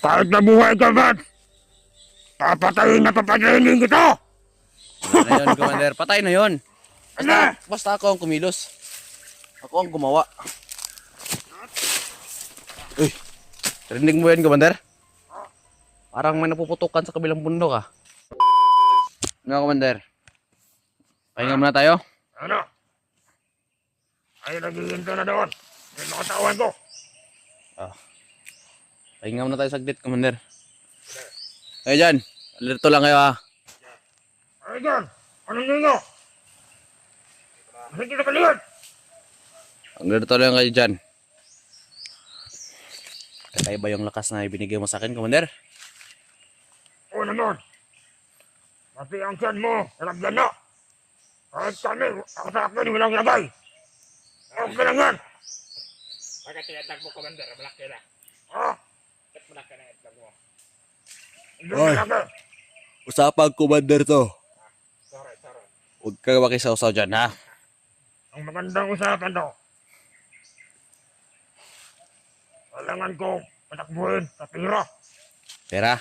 Kahit nabuhay ka, Vance, papatayin kita! Wala na yun, Commander. Patay na yun. Ano? Basta ako ang kumilos. Ako ang gumawa. Uy, rinig mo yan, Commander? Parang may napuputukan sa kabilang bundok ah. Ano, Commander? Pahinga muna tayo? Ano? Ay, naghihinto na doon. May mga tauhan ko. Pahinga muna tayo saglit, Commander. Ay, dyan. Alerto lang kayo ah. Ay, dyan. Anong ninyo? Hindi na kaliyan. Alerto lang kayo dyan. Kakaiba yung lakas na ibinigay mo sa akin, Commander. Oo naman. Pati ang tiyan mo, nalagyan na. Kahit kami, ako sa akin, walang lagay. Okay lang yan. Bakit tinadag mo, Commander? Malaki na. Ha? Ba't malaki na itlog mo? Hindi Oy. na lagay. Usapang, Commander to. Sorry. Huwag ka makisawsaw dyan, ha? Ang magandang usapan daw. Kailangan ko patakbuhin sa pira. Pera?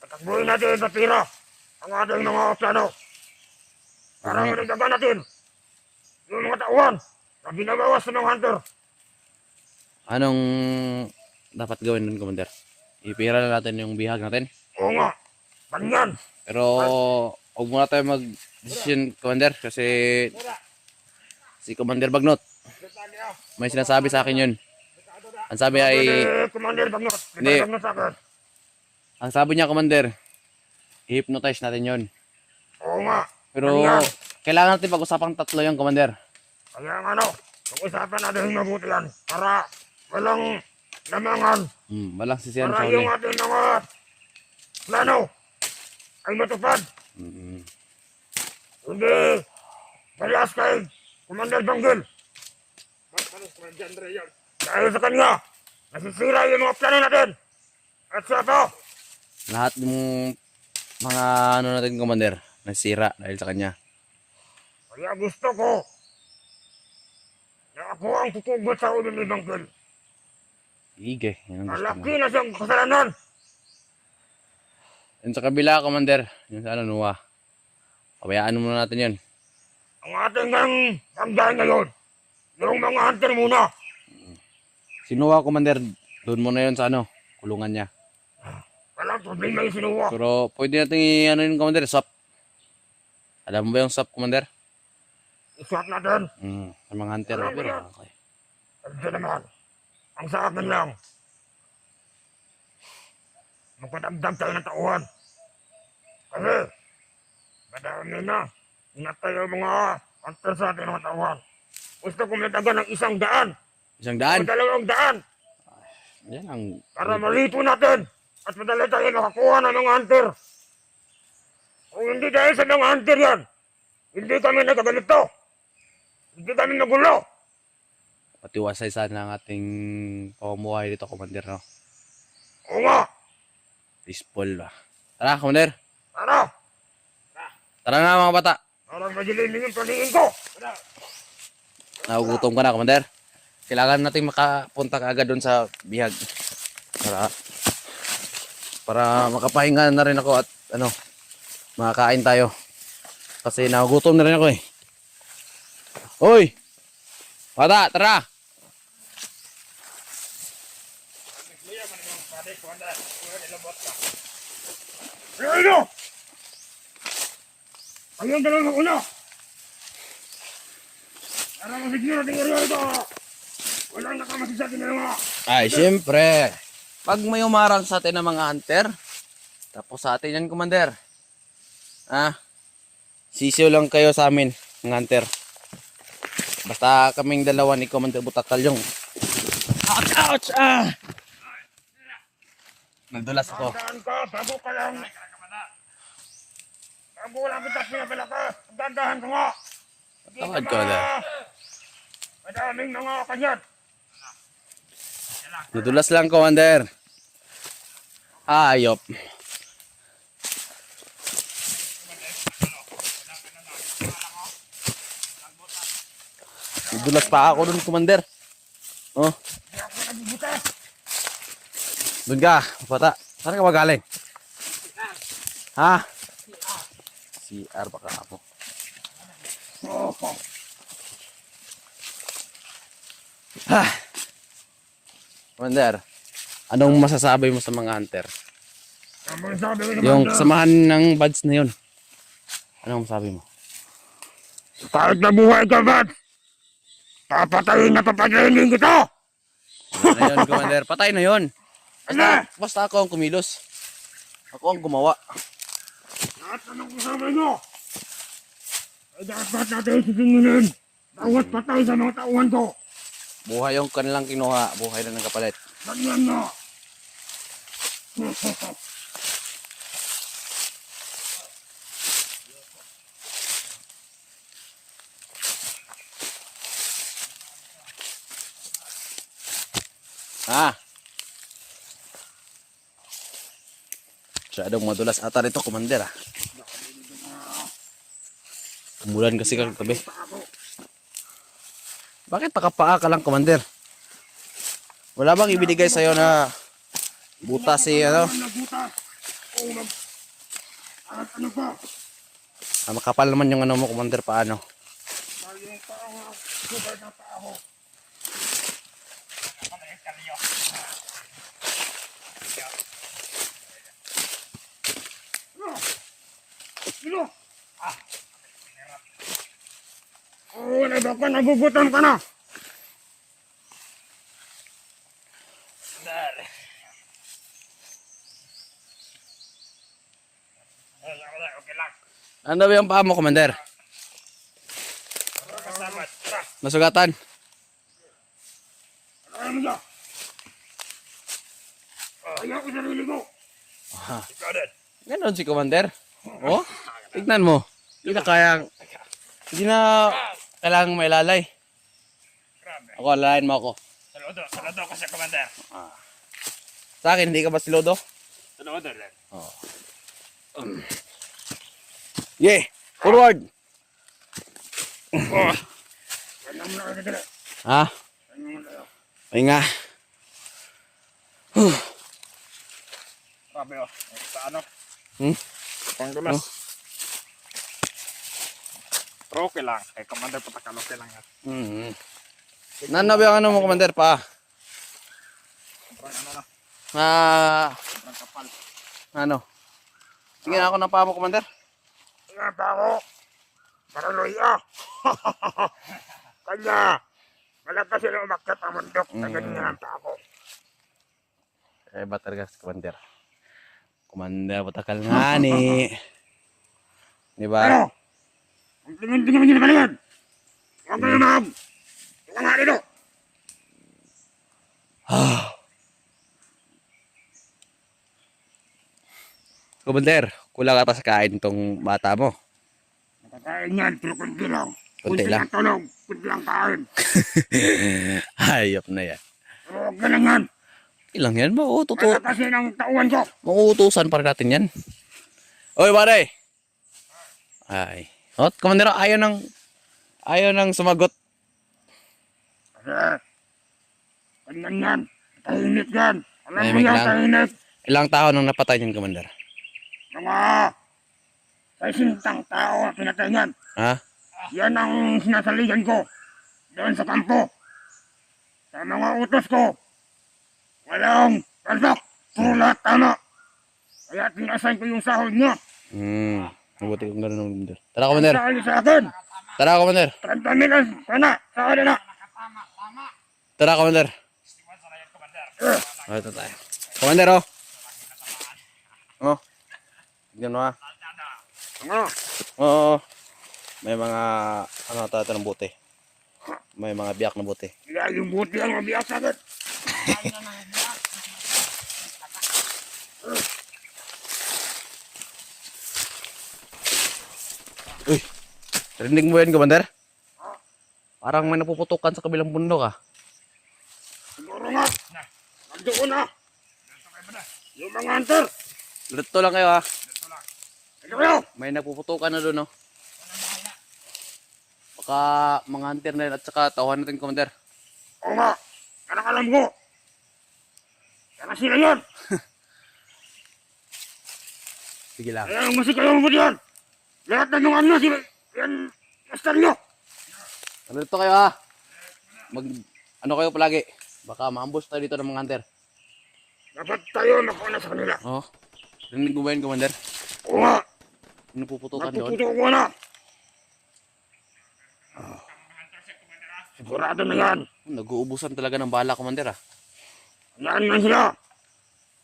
Patakbuhin natin sa pira ang ating mga plano. Para naligagan natin yung mga tauhan na ginagawa sa mga hunter. Anong dapat gawin nun, Commander? Ipira na natin yung bihag natin. Oo nga, ganyan. Pero huwag muna tayo mag-decision, Commander, kasi si Commander Bagnot, may sinasabi sa akin yun. Ang sabi ay, Commander Bagnot, Hindi. Bagnot sa akin. ang sabi niya, Commander, i-hypnotize natin yun. Oo nga, Pero kailangan natin pag-usapang tatlo yung Commander. kaya nga pag-usapan natin yung mabuti yan para walang lamangan. Walang sisiyan Para sa yung huli. ating mga plano ay matupad. Hindi palas kay Commander Banggil. Panos naman dyan, Ray, yun. Dahil sa kanya, nasisira yung mga plano natin. At siya to, Lahat ng mga ano natin, Commander, nasira dahil sa kanya. kaya gusto ko na ako ang tutugot sa ulo ni Banggil. Sige, yan ang gusto mo. Malaki na siyang kasalanan. Yun sa kabila, Commander, yun sa ano, Nuwa. Pabayaan muna natin yun. Ang ating ang tanggahan ngayon, yung mga hunter muna. Si Nuwa, Commander, doon muna yun sa ano, kulungan niya. Walang problema yung sinuwa. Pero pwede natin i-ano yun, Commander, swap. Alam mo ba yung swap, Commander? Isuot natin. Sa mga hunter. Alam mo Pero, yan. okay. Ito naman, ang sa akin lang, magpadagdag tayo ng tauhan. Kasi, madami na, inatay yung mga hunter sa atin mga tauhan. Gusto ko madagan ng 100 Isang o daan. 200 Yan ang... para malito natin at madali tayo makakuha ng mga hunter. Kung hindi dahil sa mga hunter yan, hindi kami nagagalito. Hindi kami nagulo. Patiwasay sana ang ating pamumuhay dito, Commander, no? Oo nga, Peaceful ba? Tara, Commander. tara, Tara na, mga bata. parang magilimin yung paniin ko. Nagugutom ka na, Commander. Kailangan natin makapunta kaagad doon sa bihag. Para makapahinga na rin ako at ano, makakain tayo. Kasi nagugutom na rin ako eh. Hoy! Bata, tara! Ano? Ayun dalawang ng una. Para masiguro ng area ito. Walang nakamasasabi na mga. Ay, siyempre. Pag may umarang sa atin ng mga hunter, tapos sa atin yan, Commander. Sisiw lang kayo sa amin, mga hunter. Basta kaming dalawa ni Commander Butatal yung... Ouch! Ouch! Nagdulas ako. Tandaan ka, bago ka lang. Bago lang kita pinapalaka. Tandaan ka nga. Tawad ko na. Madaming mga kanyat. Nadulas lang, Commander. Ayop. Nadulas pa ako dun, Commander. Oh, Hindi ako nagibuta. Doon ka, bata. Saan ka magaling? Ha? CR baka ako. Ha! Commander, anong masasabi mo sa mga hunter? Ang sabi ko Yung naman, kasamahan ng buds na yun. Anong masasabi mo? kahit nabuhay ka ba? Papatayin na papatayin kita! Wala na yun, Commander. Patay na yun. Ano? Basta ako ang kumilos. Ako ang gumawa. Lahat na ng kasama nyo! Ay dapat natin sisingilin! Bawat patay sa mga tauhan ko! Buhay yung kanilang kinuha. Buhay na ng kapalit. Ganyan na! Ha? Masyadong madulas ata rito, Commander. Umulan kasi kagabi. Bakit nakapaa ka lang, Commander? Wala bang ibinigay sa'yo na butas si ano? Nabutas! Oo, at ano pa? Ah, makapal naman yung ano mo, Commander, paano? Yung tao, super na tao. Ano yung kalyo? Sino? Oo, nabaka, nabubutan ka na! Dar. Okay lang. Ano ba yung paa mo, Commander? Kasama. Tara. Nasugatan? Ano mo dyan? Ayaw ko sarili ko! Ikaw din. Ganon si Commander. Oh, tignan mo. Hindi na kayang, hindi na kailangang mailalay. Grabe. Ako, lalayin mo ako. Saludo ko sa commander. Sa akin, hindi ka ba silodo? Saludo din. Yeah, forward! Oh. Ganyan mo na kasi dali. Ha? Ganyan mo na tayo. Ay nga. Grabe oh. Sa ano? Oh. Pangdulas. Pero okay lang. Kay commander patakal okay lang yan. Nanabi ang ano mo, Commander, pa? Sobrang ano na. Na, Sobrang kapal. ano? Tingnan ako ng paa mo, Commander. Tingnan pa ako. Paranoy ah. Kanya. Malakas sila umakyat ang mundok. Na ganyan pa ako. Eh, ba talaga si Commander? Commander, patakal nga ni. Di ba? Ano? Ang tingin-tingin mo nyo naman. Huwag kayo mahag. Huwag nga dito. Commander, kulang ka pa sa kain tong bata mo. Nakakain yan. Pero kunti lang. Kunti lang. tulog. Kunti lang kain. Hayop na yan. Pero huwag ka lang yan. Ilang yan? Malakas yan ang tauhan ko. Mauutusan pa rin natin yan. Oy, pare! Ay. Oh, Commander, ayaw nang sumagot. Kasi. Ganyan yan. Tahimik yan. Alam mo Tahimik yan, lang. tahimik. Ilang tao nang napatay niyan, Commander? Mga sintang tao ang pinatay niyan. Ha? Yan ang sinasaligan ko. Doon sa kampo. Sa mga utos ko. Walang palpak. Puro lahat tama. Kaya tinasay ko yung sahod niya. Mabuti kong gano'n, Commander. Tara, Commander. Sahod sa akin. Tara, Commander. 30 million. Sana. Sahod na. Tara, Commander. Oh, ito tayo. Commander, oh. Oh. Tignan mo, ha. Ano? Oo. May mga, ano tayo ng buti. May mga biyak na buti. Kaya yung buti ang mabiyak sa akin. Uy, rinig mo yan, Commander? Parang may napuputukan sa kabilang bundok, ah. Siguro nga. Nandoon na. Yung mga hunter. Dito lang kayo, ha. Ito kayo. May napuputukan na doon, no. Baka mga hunter na yun at saka tauhan natin, Commander. Oo nga. Anak alam ko. Saka sila yan. Sige lang. Kaya masig kayo mo diyan. Lahat na nung ano, yan, master nyo. Ano dito kayo ha? Ano kayo palagi? Baka maambus tayo dito ng mga hunter. Dapat tayo nakuha sa kanila. Oo. Rinig mo ba yun, Commander? Oo nga, Ano puputukan doon? magpuputo ko na. Sigurado na yan. Nag-uubusan talaga ng bala, Commander ah. Yan na sila.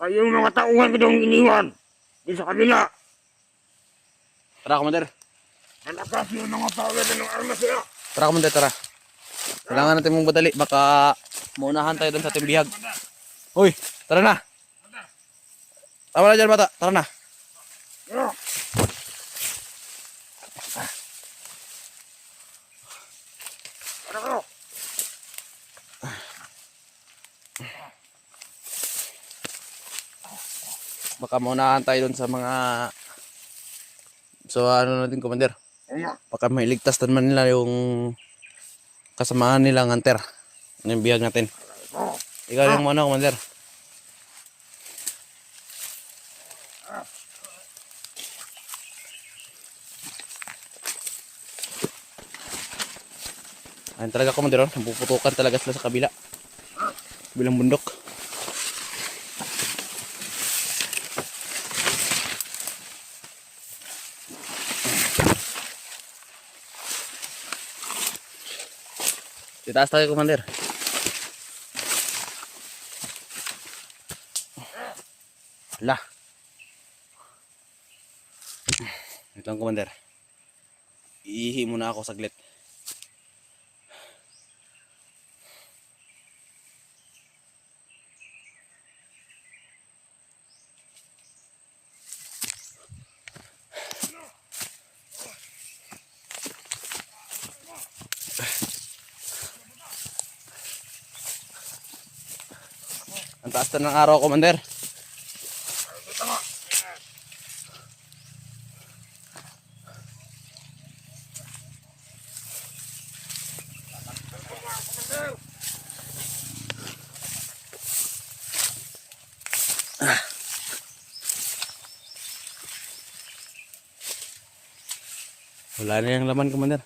Ay yung mga tauhan ko doon iniwan. Di sa kabila. Tara, Commander. Malakas yung mga power na ng armas sila. Tara, Commander, tara. Kailangan natin mong badali. Baka maunahan tayo doon sa ating bihag. Uy, tara na. Tama na dyan, bata. Tara na. Ano? Ano ko? Baka maunahan tayo doon sa mga... So, ano natin, Commander? Oo nga. Baka mailigtas naman nila yung kasamaan nilang hunter. Ano yung bihag natin? Oo. Ikaw yung ano, Commander. Ayun talaga, Commander. Oh. Napuputukan talaga sila sa kabila. Bilang bundok. Itaas tayo, Commander. Hala. Ito ang Commander. Iihi muna ako saglit. Ang taas na ng araw, Commander. Wala na yung laman, Commander.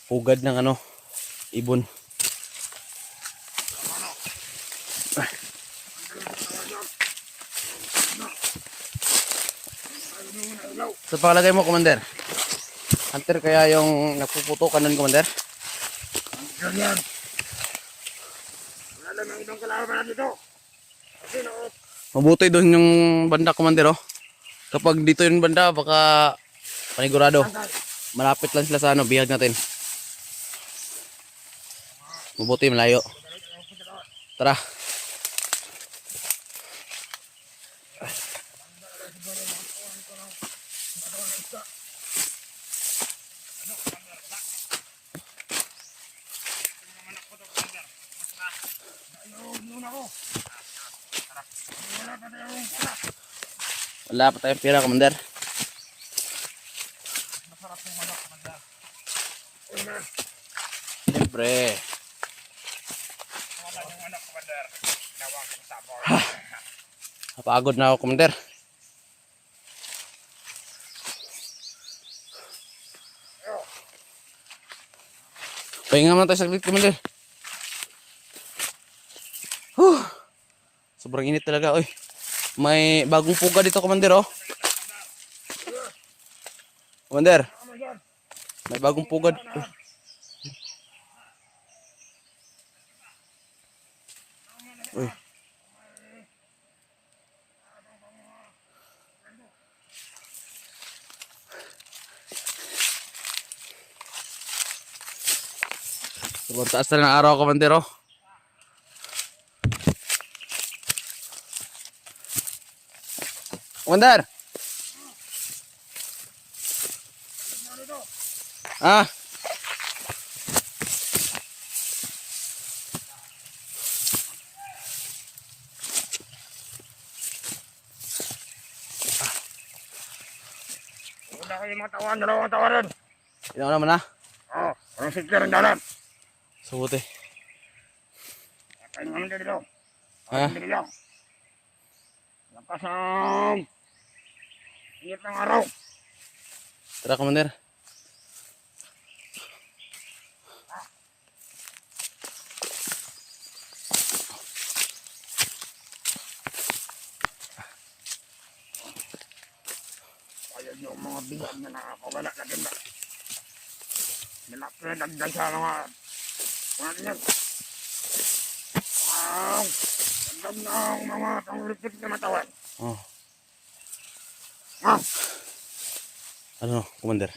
Hugad ng ano, ibon. Sa palagay mo, Commander? Hunter kaya yung nagpuputukan nun, Commander? Yan yan. Wala lang ang ibang kalaban na dito. Kasi no, Mabuti doon yung banda, Commander, oh. Kapag dito yung banda, baka panigurado. Malapit lang sila sa ano, bihag natin. Mabuti, malayo. Tara. Wala pa tayong pira, Commander. Siyempre. Napagod na ako, Commander. Pahinga muna tayo saglit, Commander. Sobrang init talaga, oy. May bagong puga dito, Commander, oh. Commander, may bagong puga. Uy. Sobrang taas na ng araw, Commander, oh. Commander! Ah! wala kayong mga tawan, dalawang tawaran. Ino naman na. Oo, parang sikir ang dalan. Subuti. Kain naman dito. Ha? Dito lang. Kasang init ng araw. Tara, Commander. Ayan yung mga biyak na nakakawala na din na. Nilapinagdan sa mga yan. Ang gandam ng mga panglipit na matawan. Oh, Ah, ano, Commander?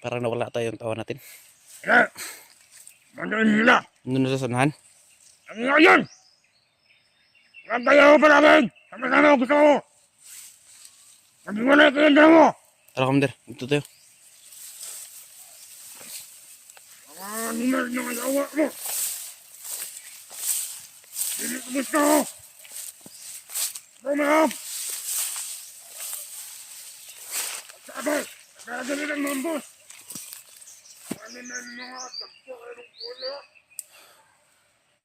Parang nawala tayo yung tawa natin. eh, mandarin nila. Ano na sa sanahan? Ang ngayon! Nagkaya ko pa namin! Sama-sama ko gusto ko! Naging wala kayo ang mo! Tara, Commander. Dito tayo. Mga numer ng ayawa mo! Hindi ko gusto ko! Bumahap! At sabi, nagkagaling ng mga boss! Ano na yung mga dagpo kayo ng pula?